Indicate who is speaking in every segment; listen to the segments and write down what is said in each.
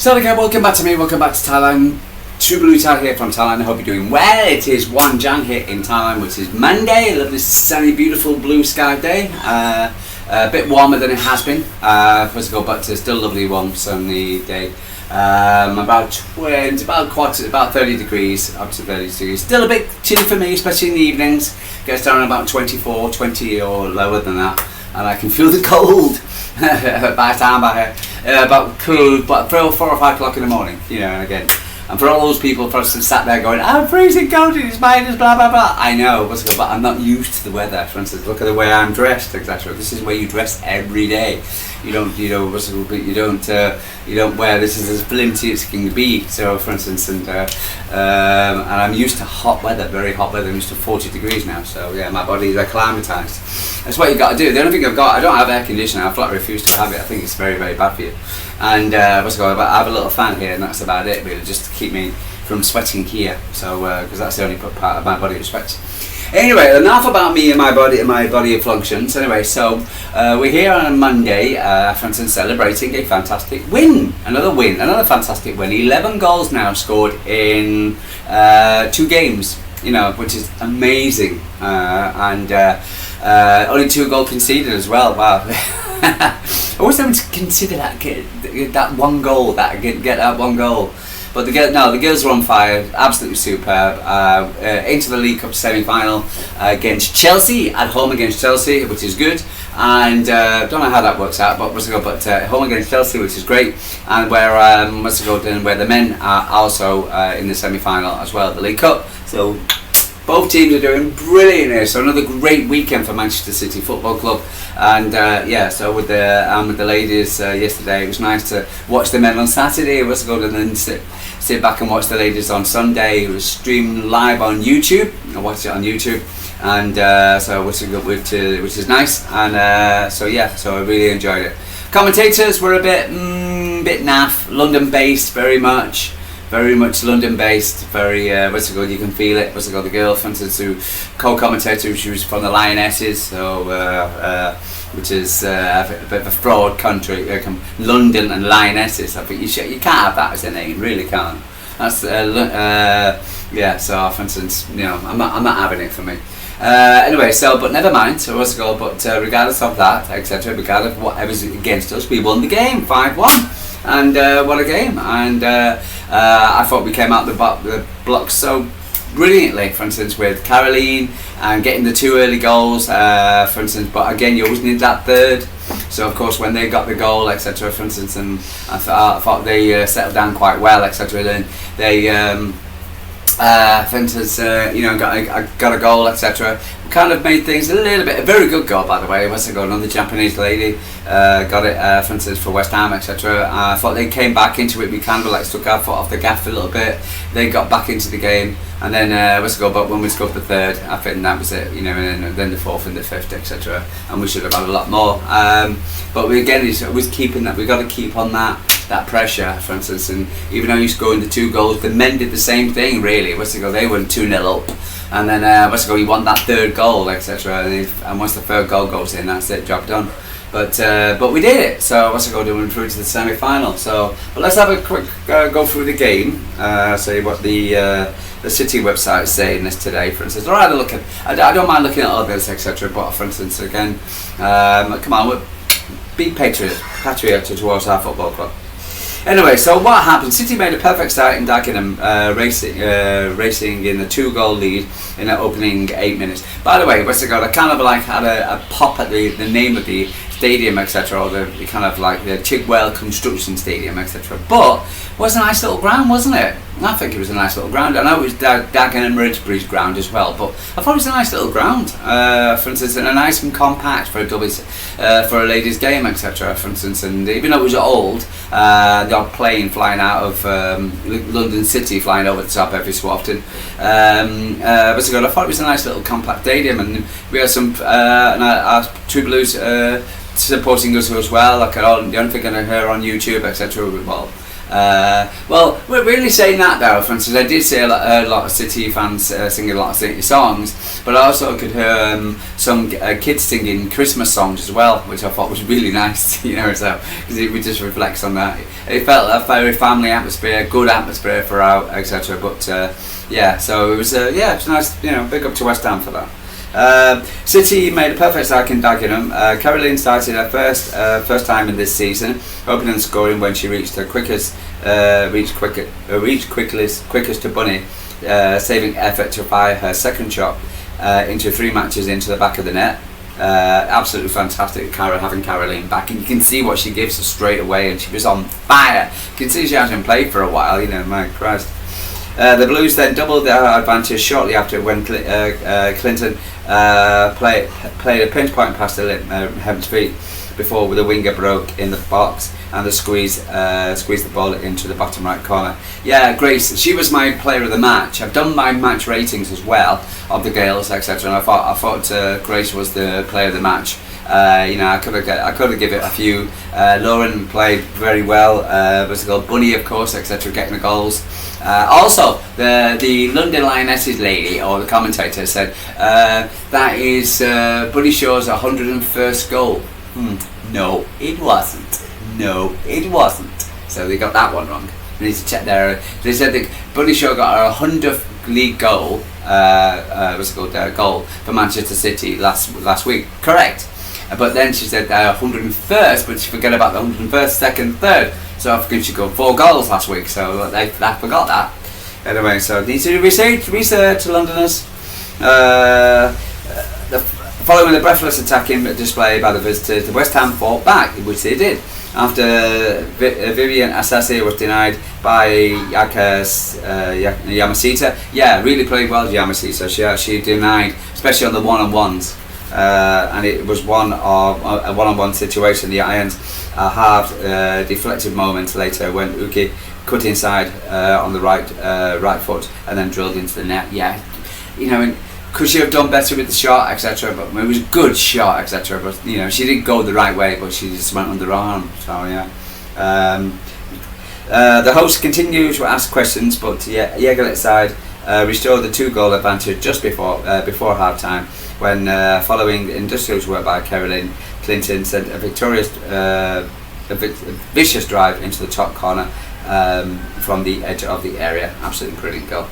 Speaker 1: So again, welcome back to me, welcome back to Thailand. True Blue Thai here from Thailand. I hope you're doing well. It is 1 Jan here in Thailand, which is Monday. A lovely sunny, beautiful blue sky day. A bit warmer than it has been. First of all, but it's still a lovely warm sunny day. About 30 degrees, up to 30 degrees. Still a bit chilly for me, especially in the evenings. Gets down about 24, 20 or lower than that. And I can feel the cold by the time about 4 or 5 o'clock in the morning, you know, and again. And for all those people, for instance, sat there going, I'm freezing cold, it's minus blah blah blah. I know, but I'm not used to the weather. For instance, look at the way I'm dressed, etc. This is where you dress every day. You don't wear this is as flimsy as it can be. So, for instance, and I'm used to hot weather, very hot weather. I'm used to 40 degrees now. So yeah, my body is acclimatized. That's what you got to do. The only thing I don't have air conditioning. I flat refuse to have it. I think it's very, very bad for you. And I have a little fan here, and that's about it, really, just to keep me from sweating here. So because that's the only part of my body that sweats. Anyway, enough about me and my body functions. Anyway, so we're here on a Monday, for instance, celebrating a fantastic win. Another fantastic win. 11 goals now scored in 2 games, you know, which is amazing. And only 2 goals conceded as well. Wow. I always have to consider that, get that one goal, get that one goal. But the girls are on fire, absolutely superb. Into the League Cup semi-final against Chelsea, at home against Chelsea, which is good. And don't know how that works out, but home against Chelsea, which is great. And where the men are also in the semi-final as well, the League Cup. So both teams are doing brilliant here. So another great weekend for Manchester City Football Club. And so with the ladies yesterday, it was nice to watch the men on Saturday. It was good, and then sit back and watch the ladies on Sunday. It was streamed live on YouTube. I watched it on YouTube, and which is nice. And so I really enjoyed it. Commentators were a bit naff, London based, very much London based, very you can feel it. The girl, for instance, who co-commentator, she was from the Lionesses, so which is a bit of a fraud country, London and Lionesses. I think you can't have that as a name, really can't. That's so for instance, you know, I'm not having it for me. Anyway, but never mind. So but regardless of that, etc., regardless of whatever's against us, we won the game 5-1. And what a game! And I thought we came out the blocks so brilliantly, for instance, with Caroline and getting the 2 early goals, for instance. But again, you always need that third. So of course, when they got the goal, etc., for instance, and I thought they settled down quite well, etc. Then they, for instance, got a goal, etc. Kind of made things a little bit. A very good goal, by the way. It was a goal. Another Japanese lady got it, for instance, for West Ham, etc. I thought they came back into it. We kind of took our foot off the gas a little bit. They got back into the game, and then but when we scored the third, I think that was it. You know, and then the fourth and the fifth, etc. And we should have had a lot more. But it was keeping that. We got to keep on that pressure, for instance. And even though you scored the 2 goals, the men did the same thing. Really, they went 2-0 up. And then you want that third goal, etc. And once the third goal goes in, that's it, job done. But we did it. So doing through to the semi-final. But let's have a quick go through the game. See what the City website is saying this today. For instance, I don't mind looking at others, etc. But for instance, again, come on, be patriotic towards our football club. Anyway, so what happened? City made a perfect start in Dagenham, racing in the 2-goal lead in the opening 8 minutes. By the way, I kind of had a pop at the name of the stadium, etc., or the kind of the Chigwell Construction Stadium, etc. But it was a nice little ground, wasn't it? I think it was a nice little ground. I know it was Dagenham Ridgebridge's ground as well, but I thought it was a nice little ground. For instance, and a nice and compact for a ladies' game, etc. For instance, and even though it was old, the odd plane flying out of London City, flying over the top every so often. I thought it was a nice little compact stadium, and we had some our True Blues supporting us as well. The only thing I heard on YouTube, etc. Well, Well, we're really saying that though, Francis. I did see a lot of City fans singing a lot of City songs, but I also could hear some kids singing Christmas songs as well, which I thought was really nice, because it just reflects on that. It felt a very family atmosphere, good atmosphere throughout, etc. But so it was it's nice, big up to West Ham for that. City made a perfect start in Dagenham. Caroline started her first time in this season, opening and scoring when she reached her quickest to Bunny, saving effort to fire her second shot into 3 matches into the back of the net. Absolutely fantastic having Caroline back, and you can see what she gives us straight away, and she was on fire. You can see she hasn't played for a while, my Christ. The Blues then doubled their advantage shortly after when Clinton played a pinch-point pass to Hemp's feet before the winger broke in the box and the squeezed the ball into the bottom right corner. Yeah, Grace, she was my player of the match. I've done my match ratings as well of the Gales, etc. And I thought Grace was the player of the match. I could have given it a few. Lauren played very well. Bunny, of course, etc. Getting the goals. Also, the London Lionesses lady, or the commentator, said that is Bunny Shaw's 101st goal. No, it wasn't. So they got that one wrong. We need to check there. They said that Bunny Shaw got her 100th league goal. Goal for Manchester City last week. Correct. But then she said 101st, but she forgot about the 101st, second, third. So I think she got 4 goals last week. So they forgot that. Anyway, so needs to research Londoners. Following the breathless attacking display by the visitors, the West Ham fought back, which they did. After Vivian Asase was denied by Yamashita. Yeah, really played well, Yamashita. She actually denied, especially on the one-on-ones. And it was a one-on-one situation. The Irons halved deflected moments later when Uki cut inside on the right foot and then drilled into the net. Yeah, could she have done better with the shot, etc. But it was a good shot, etc. But she didn't go the right way, but she just went underarm. So yeah. The host continued to ask questions, but Jägerlet's side restored the 2-goal advantage just before half time, when following industrious work by Caroline, Clinton sent a vicious drive into the top corner from the edge of the area. Absolutely brilliant goal.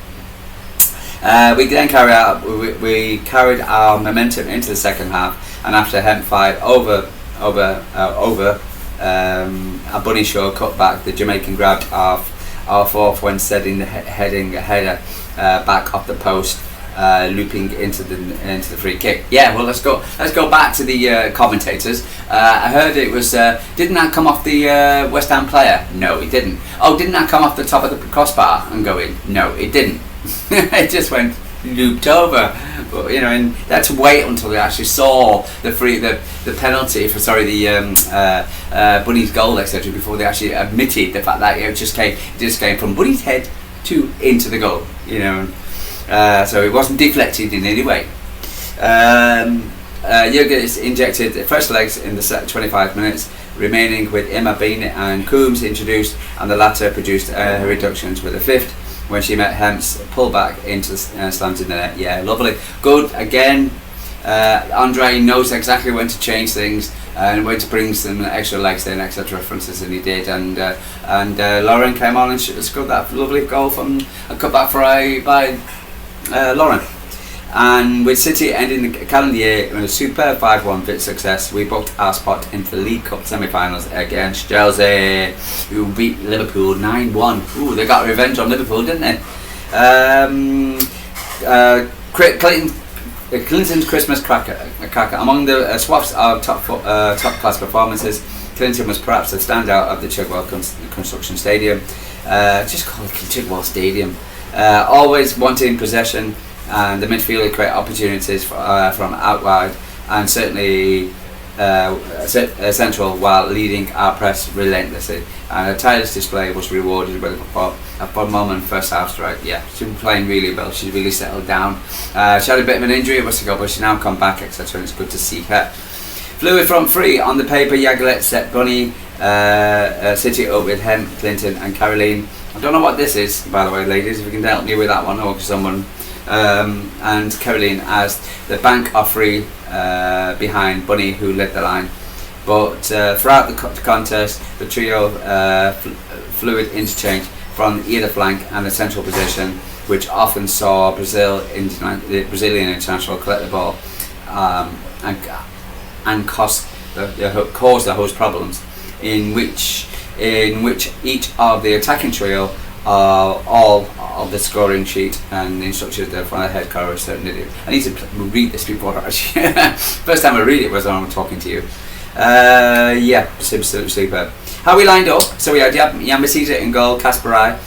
Speaker 1: We then carried our momentum into the second half, and after Hemp fired over a Bunny Shaw cut back, the Jamaican grabbed our fourth when heading a header back off the post, looping into the free kick. Yeah, well, let's go back to the commentators. I heard it was didn't that come off the West Ham player? No, it didn't. Oh, didn't that come off the top of the crossbar and go in? No, it didn't. It just went looped over. But and they had to wait until they actually saw the penalty for Bunny's goal, etc. before they actually admitted the fact that it just came from Bunny's head into the goal. So it wasn't deflected in any way. Jürgens injected the first legs in the 25 minutes remaining, with Emma Bean and Coombs introduced, and the latter produced her reductions with a fifth when she met Hemp's pull back into the slant in the net. Yeah, lovely. Good again. Andree knows exactly when to change things and when to bring some extra legs in, etc. Francis, and he did. And Lauren came on and scored that lovely goal from a cutback by Lauren. And with City ending the calendar year in a superb 5-1 bit success, we booked our spot into the League Cup semi-finals against Chelsea, who beat Liverpool 9-1. Ooh, they got revenge on Liverpool, didn't they? Clinton's Christmas cracker. Among the swaths of top class performances, Clinton was perhaps the standout of the Chigwell construction stadium. Just call it Chigwell Stadium. Always wanting possession, and the midfielder create opportunities from out wide, and certainly central, while leading our press relentlessly. And a tireless display was rewarded with a fun moment first half strike. Yeah, she's been playing really well. She's really settled down. She had a bit of an injury a while ago, but she's now come back, etc. And it's good to see her. Fluid front three on the paper. Yagelet set Bunny City up with Hem, Clinton, and Caroline. I don't know what this is, by the way, ladies. If you can help me with that one, or someone. And Caroline as the bank of three behind Bunny, who led the line. But throughout the contest, the trio fluid interchange from either flank and the central position, which often saw the Brazilian international collect the ball and cause the host problems, in which each of the attacking trio are all of the scoring sheet and the instructions there from the head coach. Certainly, I need to read this before actually. First time I read it was when I'm talking to you. Yeah, superb. How we lined up? So we had Yambasita in goal, Kasparai,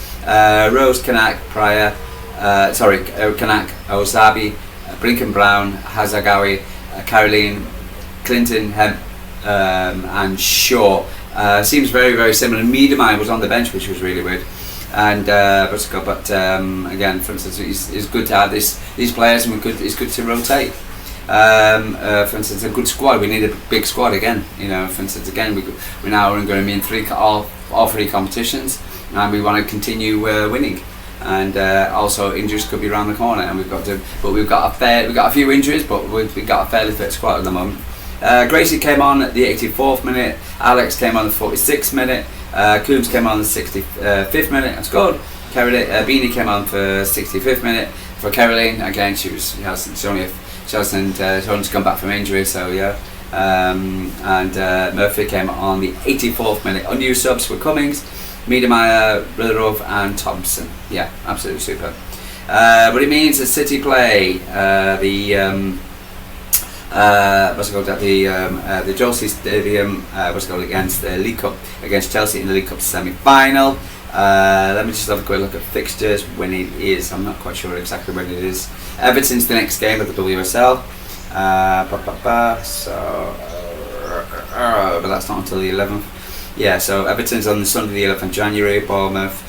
Speaker 1: Rose, Kanak, Pryor, Kanak, Osabi, Brinken Brown, Hazagawi, Caroline, Clinton, Hemp, and Shaw. Seems very, very similar. Miedemeier was on the bench, which was really weird. And but again, for instance, it's good to have these players, and it's good to rotate. For instance, a good squad. We need a big squad again. For instance, again, we now are going to be in all three competitions, and we want to continue winning. And also injuries could be around the corner, and we've got a few injuries, but we've got a fairly fit squad at the moment. Gracie came on at the 84th minute. Alex came on the 46th minute. Coombs came on the 65th minute and scored. Beanie came on for 65th minute for Caroline. Again, she hasn't come back from injury, so yeah. And Murphy came on the 84th minute. Unused subs were Cummings, Miedemeier, Rillerov, and Thompson. Yeah, absolutely super. But it means a City play the Joie Stadium against the League Cup against Chelsea in the League Cup semi-final. Let me just have a quick look at fixtures when it is. I'm not quite sure exactly when it is. Everton's the next game at the WSL. But that's not until the 11th. Yeah, so Everton's on the Sunday the 11th of January. Bournemouth.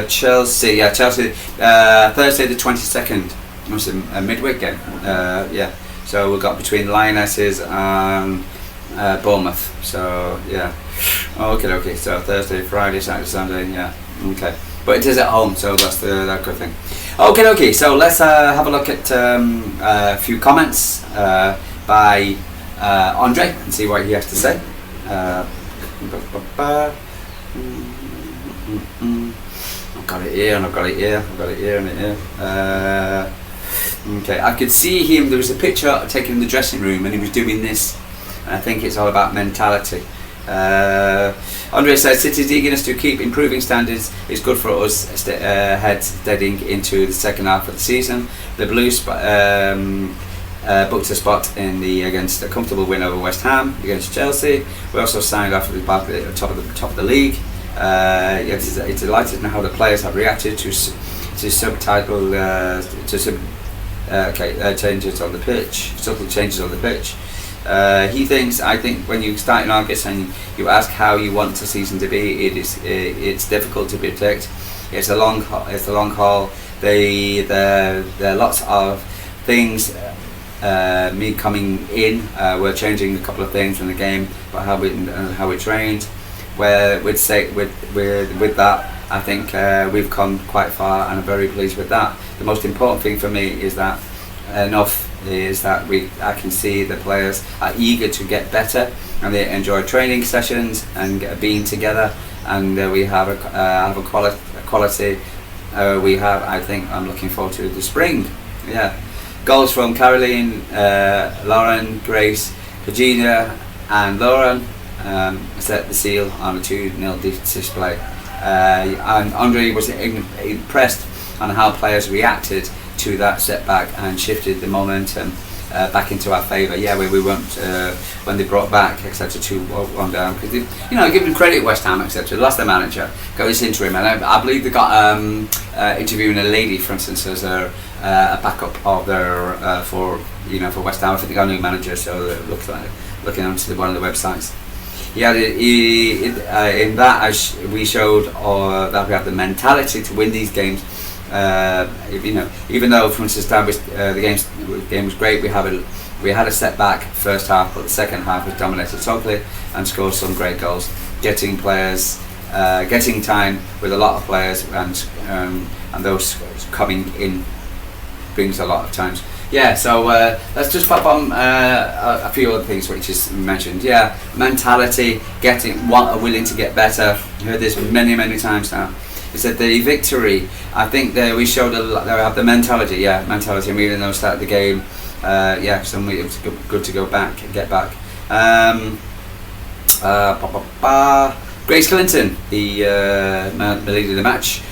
Speaker 1: Chelsea. Thursday the 22nd. It's a midweek game. Yeah. So we've got between Lionesses and Bournemouth. So yeah. Okay. So Thursday, Friday, Saturday, Sunday. Yeah. Okay. But it is at home, so that's that good thing. Okay. So let's have a look at a few comments by Andree and see what he has to say. I've got it here, and I've got it here, and it here. Okay, I could see him. There was a picture taken in the dressing room, and he was doing this. And I think it's all about mentality. Andree says City's eagerness to keep improving standards is good for us heading into the second half of the season. The Blues booked a spot against a comfortable win over West Ham against Chelsea. We also signed off at the top of the league. It's delighted in how the players have reacted to subtle changes on the pitch. I think when you start in August and you ask how you want the season to be, it's difficult to predict. It's a long haul. There are lots of things. Me coming in, we're changing a couple of things in the game, but how we trained. Where with that, I think we've come quite far, and I'm very pleased with that. The most important thing for me is that I can see the players are eager to get better, and they enjoy training sessions and being together, and we have a quality. I think I'm looking forward to the spring. Yeah, goals from Caroline, Lauren, Grace, Virginia, and Lauren. Set the seal on a 2-0 display. And Andree was impressed on how players reacted to that setback and shifted the momentum back into our favour. Yeah, we weren't when they brought back etc. 2-1 down, because give them credit, West Ham etc. They lost their manager, got this interim, and I believe they got interviewing a lady, for instance, as a backup of their for West Ham. I think they got a new manager, so it looks like looking onto one of the websites. Yeah, in that we showed that we have the mentality to win these games. Even though, for instance, the game was great, we have We had a setback first half, but the second half was dominated totally and scored some great goals, getting time with a lot of players, and those coming in brings a lot of times. Yeah, so let's just pop on a few other things which is mentioned. Yeah, mentality, willing to get better. You heard this many times now. He said the victory, I think that we showed they have the mentality, mentality, and even though we started the game, so it was good to get back. Grace Clinton, the lady of the match.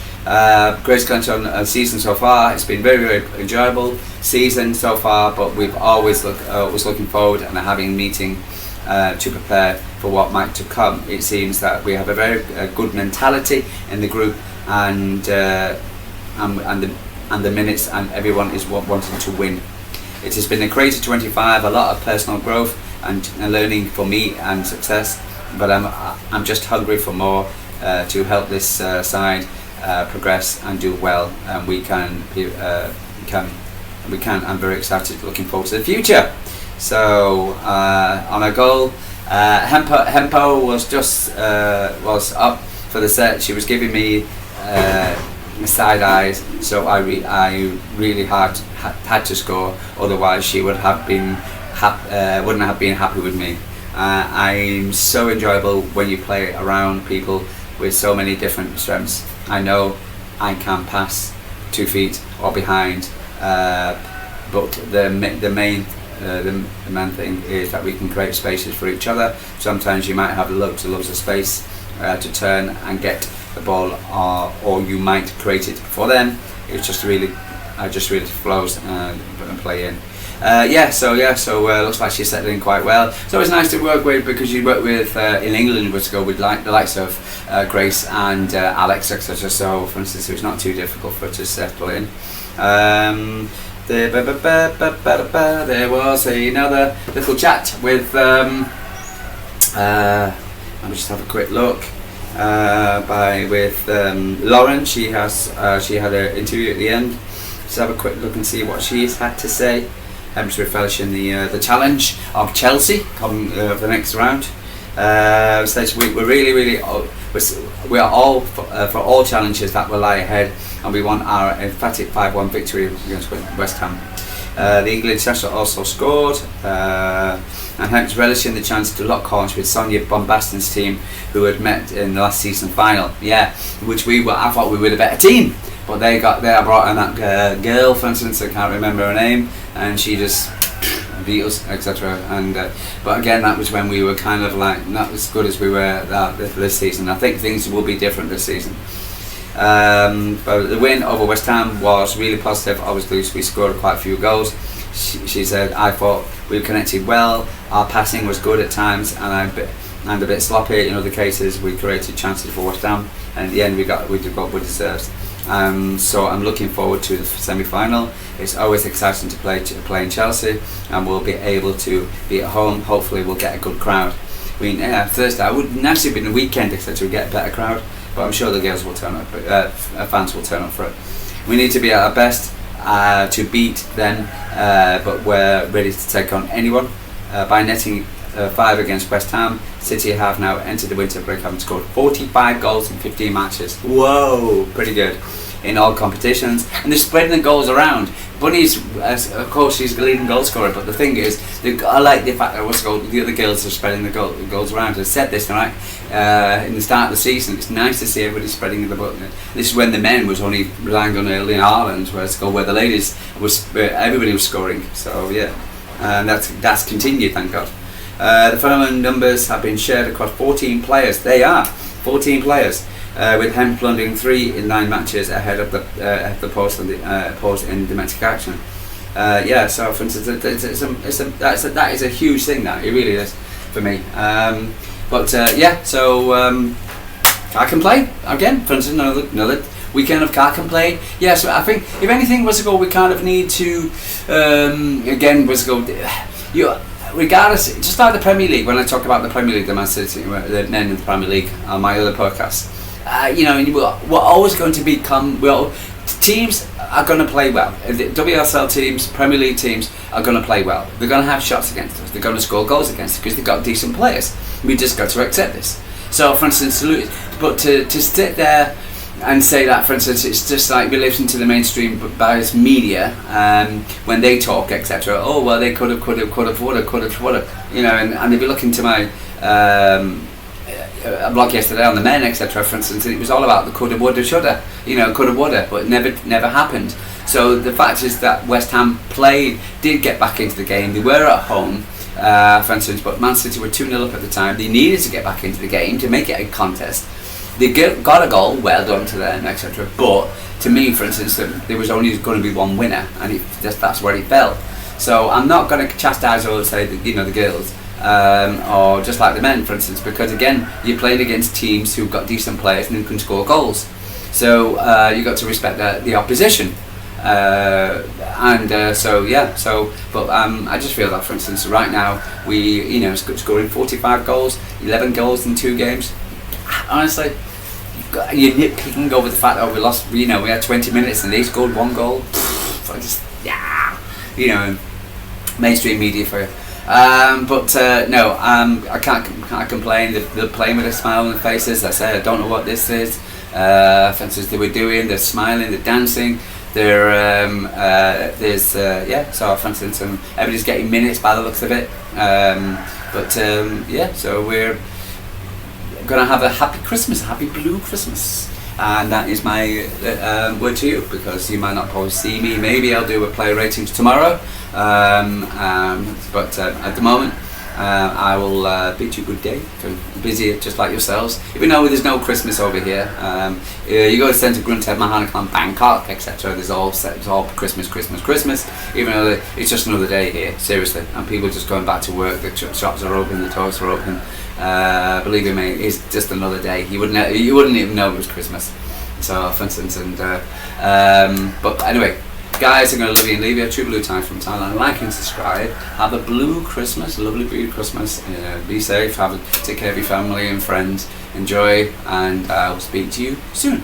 Speaker 1: Grace Clinton season so far, it's been very enjoyable season so far, but we've always looking forward and having a meeting to prepare for what might to come. It seems that we have a very good mentality in the group, and the minutes, and everyone is wanting to win. It has been a crazy 25, a lot of personal growth and learning for me and success, but I'm just hungry for more to help this side progress and do well, and we can. I'm very excited, looking forward to the future. So on a goal, Hempo was was up for the set. She was giving me side eyes, so I really had to score. Otherwise, she would have been wouldn't have been happy with me. I'm so enjoyable when you play around people with so many different strengths. I know I can pass 2 feet or behind, but the main thing is that we can create spaces for each other. Sometimes you might have loads of space to turn and get the ball, or you might create it for them. It's just really flows and play in. So looks like she's settled in quite well. So it's nice to work with, because you work with in England with the likes of Grace and Alex, etc. So for instance, it's not too difficult for her to settle in. There was another little chat with let me just have a quick look with Lauren. She had an interview at the end. Let's have a quick look and see what she's had to say. To refresh in the challenge of Chelsea coming the next round. Says we are all for all challenges that will lie ahead, and we want our emphatic 5-1 victory against West Ham. The England international also scored, and hence relishing the chance to lock horns with Sonia Bombaston's team, who had met in the last season final. I thought we were the better team. But I brought in that girl, for instance, I can't remember her name, and she just beat us, etc. And but again, that was when we were kind of like not as good as we were this season. I think things will be different this season. But the win over West Ham was really positive. Obviously, we scored quite a few goals. She said, I thought we connected well. Our passing was good at times, and a bit sloppy in other cases. We created chances for West Ham, and at the end we got what we deserved. So I'm looking forward to the semi-final. It's always exciting to play in Chelsea, and we'll be able to be at home. Hopefully we'll get a good crowd. Thursday, I would naturally be in the weekend, etc. get a better crowd, but I'm sure the girls will turn up, fans will turn up for it. We need to be at our best to beat them, but we're ready to take on anyone. By netting 5 against West Ham, City have now entered the winter break, having scored 45 goals in 15 matches. Whoa, pretty good in all competitions, and they're spreading the goals around. Bunny's, of course, she's the leading goal scorer, but the thing is, I like the fact that the other girls are spreading the goals around. I said this tonight in the start of the season. It's nice to see everybody spreading the ball. This is when the men was only relying on Erling Haaland, where the ladies everybody was scoring. So yeah, and that's continued, thank God. The following numbers have been shared across 14 players. They are 14 players, with Hem plundering 3 in 9 matches ahead of the post and post in domestic action. So for instance, that is a huge thing. That it really is for me. I can play again. For instance, another weekend of car can play. Yeah, so I think if anything was to go, we kind of need to regardless, just like the Premier League, when I talk about the Premier League, the Man City, the men in the Premier League, on my other podcasts, we're always going to become. teams are going to play well. The WSL teams, Premier League teams are going to play well. They're going to have shots against us. They're going to score goals against us because they've got decent players. We just got to accept this. So, for instance, but to sit there and say that, for instance, it's just like we listen to the mainstream biased media when they talk, etc. Oh, well, they could have, would have, you know, and they'd be looking to my a blog yesterday on the men, etc. For instance, it was all about the coulda, woulda, shoulda, you know, coulda, woulda, but it never happened. So the fact is that West Ham did get back into the game. They were at home, for instance, but Man City were 2-0 up at the time. They needed to get back into the game to make it a contest. They got a goal, well done to them, etc. But to me, for instance, there was only going to be one winner, and that's where he fell. So I'm not going to chastise or say that, you know, the girls, or just like the men, for instance, because again, you're playing against teams who've got decent players and who can score goals. So you got to respect the opposition. But I just feel that, for instance, right now we, you know, scoring 45 goals, 11 goals in 2 games. Honestly, you're nitpicking over the fact that we lost. You know, we had 20 minutes and they scored 1 goal. You know, mainstream media for you. I can't complain. They're playing with a smile on their faces. I say I don't know what this is. For instance, they were doing. They're smiling. They're dancing. They're So for instance, everybody's getting minutes by the looks of it. So we're going to have a happy Christmas, a happy blue Christmas, and that is my word to you, because you might not probably see me. Maybe I'll do a player ratings tomorrow, but at the moment I will bid you good day. I'm busy just like yourselves, even though there's no Christmas over here. You go to Centre Grunted, Mahanakan, Bangkok, etc. It's all Christmas, even though it's just another day here, seriously, and people just going back to work. The shops are open, the toilets are open. Believe me, it's just another day. You wouldn't even know it was Christmas. So, for instance, but anyway, guys, I'm going to love you and leave you. True Blue Time from Thailand. Like and subscribe. Have a blue Christmas, lovely blue Christmas. Be safe. Take care of your family and friends. Enjoy, and I'll speak to you soon.